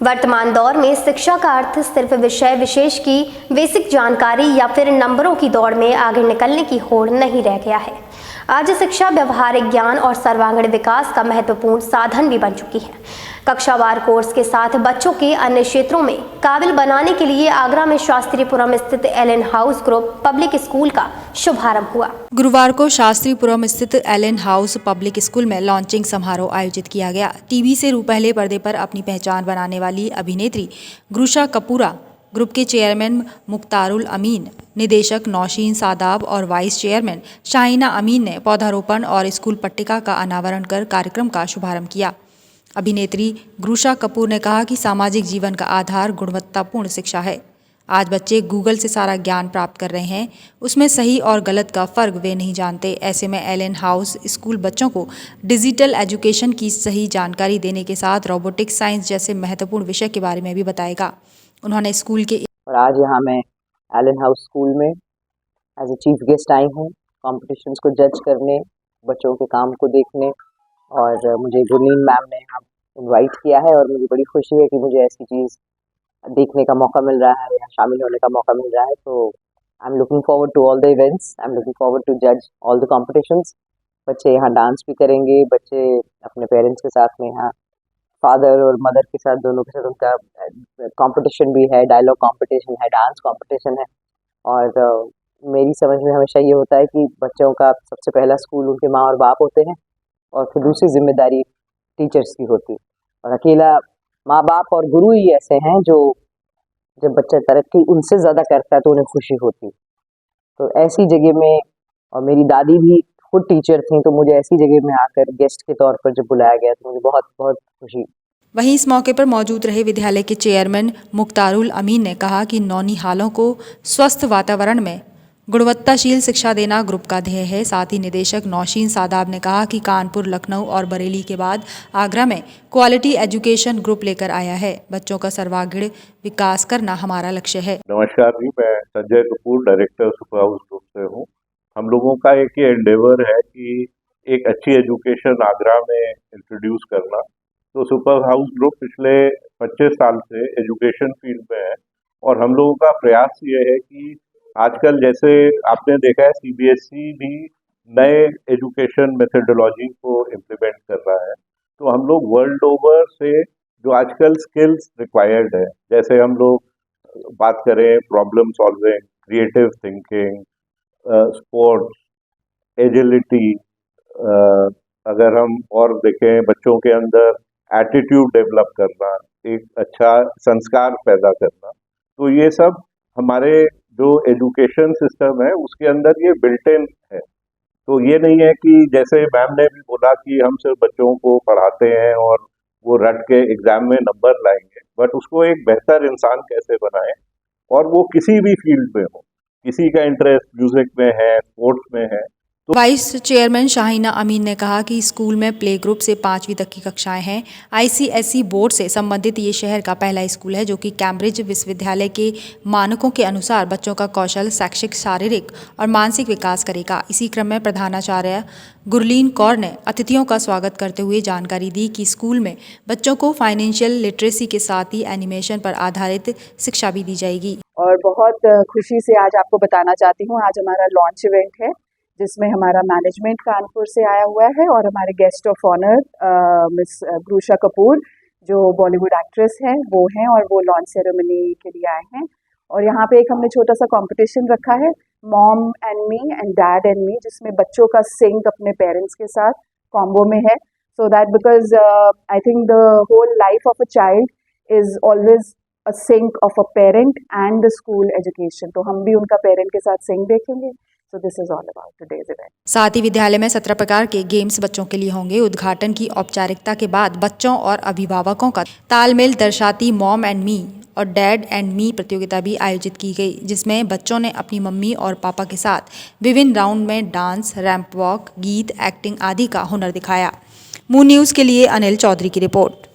वर्तमान दौर में शिक्षा का अर्थ सिर्फ विषय विशेष की बेसिक जानकारी या फिर नंबरों की दौड़ में आगे निकलने की होड़ नहीं रह गया है। आज शिक्षा व्यवहारिक ज्ञान और सर्वांगीण विकास का महत्वपूर्ण साधन भी बन चुकी है। कक्षावार कोर्स के साथ बच्चों के अन्य क्षेत्रों में काबिल बनाने के लिए आगरा में शास्त्रीपुरम स्थित Allen house group public school का शुभारंभ हुआ। गुरुवार को शास्त्रीपुरम स्थित एलन हाउस पब्लिक स्कूल में लॉन्चिंग समारोह आयोजित किया गया। टीवी से पहले पर्दे पर अपनी पहचान बनाने वाली अभिनेत्री गुरूशा कपूरा, ग्रुप के चेयरमैन मुख्तारुल अमीन, निदेशक नौशीन सादाब और वाइस चेयरमैन शाहीना अमीन ने पौधारोपण और स्कूल पट्टिका का अनावरण कर कार्यक्रम का शुभारंभ किया। अभिनेत्री गुरूशा कपूर ने कहा कि सामाजिक जीवन का आधार गुणवत्तापूर्ण शिक्षा है। आज बच्चे गूगल से सारा ज्ञान प्राप्त कर रहे हैं, उसमें सही और गलत का फ़र्क वे नहीं जानते। ऐसे में एलन हाउस स्कूल बच्चों को डिजिटल एजुकेशन की सही जानकारी देने के साथ रोबोटिक्स, साइंस जैसे महत्वपूर्ण विषय के बारे में भी बताएगा। उन्होंने स्कूल के और आज यहाँ मैं एलन हाउस स्कूल में एज ए चीफ गेस्ट आई हूँ, कॉम्पिटिशन्स को जज करने, बच्चों के काम को देखने, और मुझे गुरलीन मैम ने यहाँ इनवाइट किया है और मुझे बड़ी खुशी है कि मुझे ऐसी चीज़ देखने का मौका मिल रहा है या शामिल होने का मौका मिल रहा है। तो I am looking forward to all the events, I am looking forward to जज ऑल द कॉम्पिटिशन्स। बच्चे यहाँ डांस भी करेंगे, बच्चे अपने पेरेंट्स के साथ में यहाँ फादर और मदर के साथ दोनों के साथ उनका कंपटीशन भी है, डायलॉग कंपटीशन है, डांस कंपटीशन है। और मेरी समझ में हमेशा ये होता है कि बच्चों का सबसे पहला स्कूल उनके माँ और बाप होते हैं और फिर दूसरी जिम्मेदारी टीचर्स की होती है। और अकेला माँ बाप और गुरु ही ऐसे हैं जो जब बच्चा तरक्की उनसे ज़्यादा करता है तो उन्हें खुशी होती है। तो ऐसी जगह में, और मेरी दादी भी खुद टीचर थी, तो मुझे ऐसी जगह में आकर गेस्ट के तौर पर जब बुलाया गया तो मुझे बहुत बहुत खुशी। वहीं इस मौके पर मौजूद रहे विद्यालय के चेयरमैन मुख्तारुल अमीन ने कहा कि नौनिहालों को स्वस्थ वातावरण में गुणवत्ताशील शिक्षा देना ग्रुप का ध्येय है। साथ ही निदेशक नौशीन सादाब ने कहा कि कानपुर, लखनऊ और बरेली के बाद आगरा में क्वालिटी एजुकेशन ग्रुप लेकर आया है। बच्चों का सर्वांगीण विकास करना हमारा लक्ष्य है। नमस्कार जी, मैं Sanjay Kapoor, director super house group से हूँ। हम लोगों का एक ये एंडेवर है कि एक अच्छी एजुकेशन आगरा में इंट्रोड्यूस करना। तो सुपर हाउस ग्रुप पिछले 25 साल से एजुकेशन फील्ड में है और हम लोगों का प्रयास ये है कि आजकल जैसे आपने देखा है सीबीएसई भी नए एजुकेशन मेथडोलॉजी को इम्प्लीमेंट कर रहा है। तो हम लोग वर्ल्ड ओवर से जो आजकल स्किल्स रिक्वायर्ड है, जैसे हम लोग बात करें problem solving, creative thinking, sports, agility, अगर हम और देखें बच्चों के अंदर एटीट्यूड डेवलप करना, एक अच्छा संस्कार पैदा करना, तो ये सब हमारे जो एजुकेशन सिस्टम है उसके अंदर ये बिल्ट इन है। तो ये नहीं है कि जैसे मैम ने भी बोला कि हम सिर्फ बच्चों को पढ़ाते हैं और वो रट के एग्जाम में नंबर लाएंगे, बट उसको एक बेहतर इंसान कैसे बनाएं, और वो किसी भी फील्ड में हो। किसी का इंटरेस्ट म्यूजिक में है, स्पोर्ट्स में है। वाइस चेयरमैन शाहीना अमीन ने कहा कि स्कूल में प्ले ग्रुप से 5वीं तक की कक्षाएं हैं। आईसीएसई बोर्ड से संबंधित ये शहर का पहला स्कूल है जो कि कैम्ब्रिज विश्वविद्यालय के मानकों के अनुसार बच्चों का कौशल, शैक्षिक, शारीरिक और मानसिक विकास करेगा। इसी क्रम में प्रधानाचार्य गुरलीन कौर ने अतिथियों का स्वागत करते हुए जानकारी दी कि स्कूल में बच्चों को फाइनेंशियल लिटरेसी के साथ ही एनिमेशन पर आधारित शिक्षा भी दी जाएगी। और बहुत खुशी से आज आपको बताना चाहती हूँ, आज हमारा लॉन्च इवेंट है जिसमें हमारा मैनेजमेंट कानपुर से आया हुआ है और हमारे guest of honour miss Gurusha Kapoor जो बॉलीवुड एक्ट्रेस हैं वो हैं, और वो लॉन्च सेरेमनी के लिए आए हैं। और यहाँ पे एक हमने छोटा सा कंपटीशन रखा है, mom and me and dad and me, जिसमें बच्चों का सिंक अपने पेरेंट्स के साथ कॉम्बो में है। So that because I think the whole life of a child is always a sync of a parent and the school education. तो हम भी उनका पेरेंट के साथ सिंक देखेंगे। So this is all about today's event. साथ ही विद्यालय में 17 प्रकार के गेम्स बच्चों के लिए होंगे। उद्घाटन की औपचारिकता के बाद बच्चों और अभिभावकों का तालमेल दर्शाती मॉम एंड मी और डैड एंड मी प्रतियोगिता भी आयोजित की गई, जिसमें बच्चों ने अपनी मम्मी और पापा के साथ विभिन्न राउंड में डांस, रैंप वॉक, गीत, एक्टिंग आदि का हुनर दिखाया। मून न्यूज़ के लिए अनिल चौधरी की रिपोर्ट।